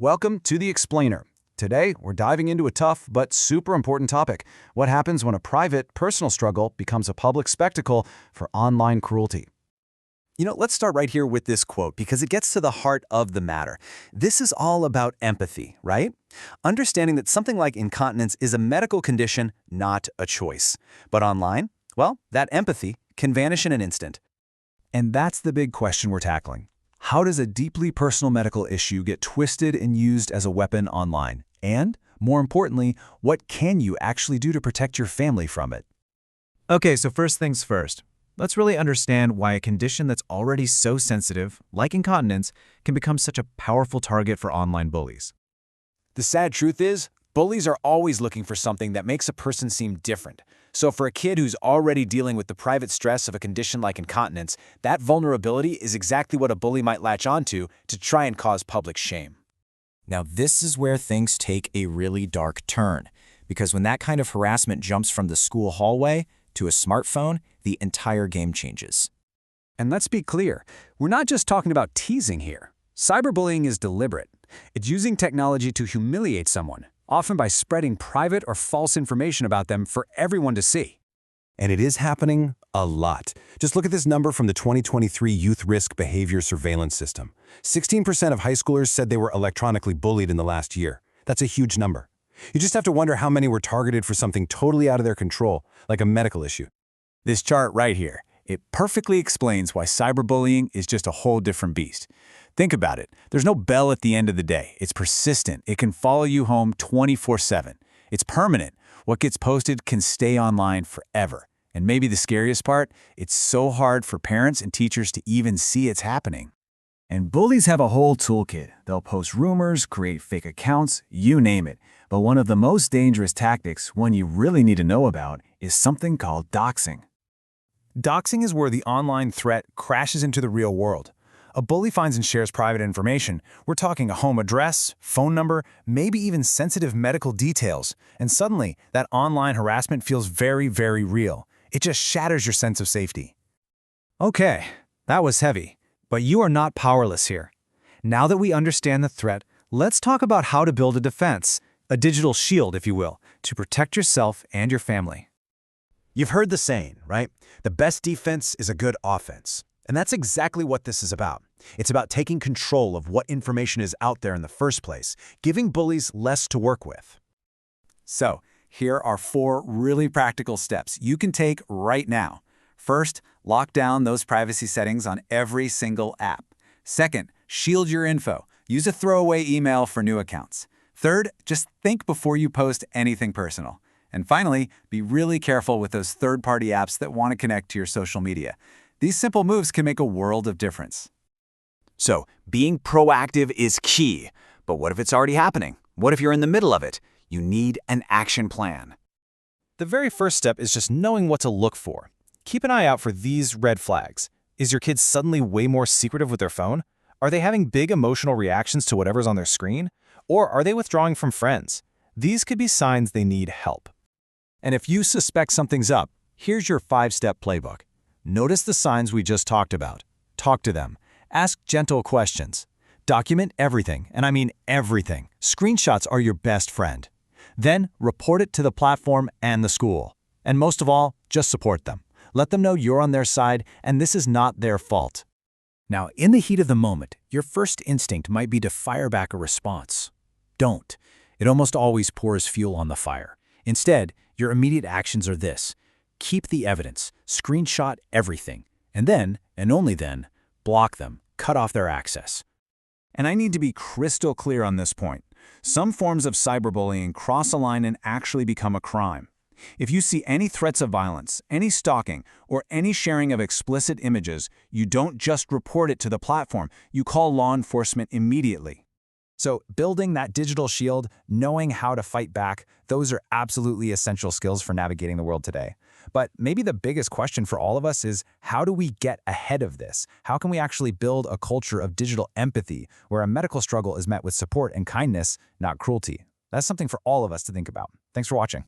Welcome to The Explainer. Today, we're diving into a tough but super important topic. What happens when a private, personal struggle becomes a public spectacle for online cruelty? Let's start right here with this quote because it gets to the heart of the matter. This is all about empathy, right? Understanding that something like incontinence is a medical condition, not a choice. But online, well, that empathy can vanish in an instant. And that's the big question we're tackling. How does a deeply personal medical issue get twisted and used as a weapon online? And, more importantly, what can you actually do to protect your family from it? Okay, so first things first. Let's really understand why a condition that's already so sensitive, like incontinence, can become such a powerful target for online bullies. The sad truth is, bullies are always looking for something that makes a person seem different. So for a kid who's already dealing with the private stress of a condition like incontinence, that vulnerability is exactly what a bully might latch onto to try and cause public shame. Now, this is where things take a really dark turn, because when that kind of harassment jumps from the school hallway to a smartphone, the entire game changes. And let's be clear, we're not just talking about teasing here. Cyberbullying is deliberate. It's using technology to humiliate someone, often by spreading private or false information about them for everyone to see. And it is happening a lot. Just look at this number from the 2023 Youth Risk Behavior Surveillance System. 16% of high schoolers said they were electronically bullied in the last year. That's a huge number. You just have to wonder how many were targeted for something totally out of their control, like a medical issue. This chart right here, it perfectly explains why cyberbullying is just a whole different beast. Think about it. There's no bell at the end of the day. It's persistent. It can follow you home 24/7. It's permanent. What gets posted can stay online forever. And maybe the scariest part, it's so hard for parents and teachers to even see it's happening. And bullies have a whole toolkit. They'll post rumors, create fake accounts, you name it. But one of the most dangerous tactics, one you really need to know about, is something called doxing. Doxing is where the online threat crashes into the real world. A bully finds and shares private information. We're talking a home address, phone number, maybe even sensitive medical details. And suddenly, that online harassment feels very, very real. It just shatters your sense of safety. Okay, that was heavy, but you are not powerless here. Now that we understand the threat, let's talk about how to build a defense, a digital shield, if you will, to protect yourself and your family. You've heard the saying, right? The best defense is a good offense. And that's exactly what this is about. It's about taking control of what information is out there in the first place, giving bullies less to work with. So, here are 4 really practical steps you can take right now. First, lock down those privacy settings on every single app. Second, shield your info. Use a throwaway email for new accounts. Third, just think before you post anything personal. And finally, be really careful with those third-party apps that want to connect to your social media. These simple moves can make a world of difference. So, being proactive is key. But what if it's already happening? What if you're in the middle of it? You need an action plan. The very first step is just knowing what to look for. Keep an eye out for these red flags. Is your kid suddenly way more secretive with their phone? Are they having big emotional reactions to whatever's on their screen? Or are they withdrawing from friends? These could be signs they need help. And if you suspect something's up, here's your 5-step playbook. Notice the signs we just talked about. Talk to them. Ask gentle questions. Document everything, and I mean everything. Screenshots are your best friend. Then, report it to the platform and the school. And most of all, just support them. Let them know you're on their side and this is not their fault. Now, in the heat of the moment, your first instinct might be to fire back a response. Don't. It almost always pours fuel on the fire. Instead, your immediate actions are this. Keep the evidence, screenshot everything, and then, and only then, block them, cut off their access. And I need to be crystal clear on this point. Some forms of cyberbullying cross a line and actually become a crime. If you see any threats of violence, any stalking, or any sharing of explicit images, you don't just report it to the platform, you call law enforcement immediately. So building that digital shield, knowing how to fight back, those are absolutely essential skills for navigating the world today. But maybe the biggest question for all of us is, how do we get ahead of this? How can we actually build a culture of digital empathy where a medical struggle is met with support and kindness, not cruelty? That's something for all of us to think about. Thanks for watching.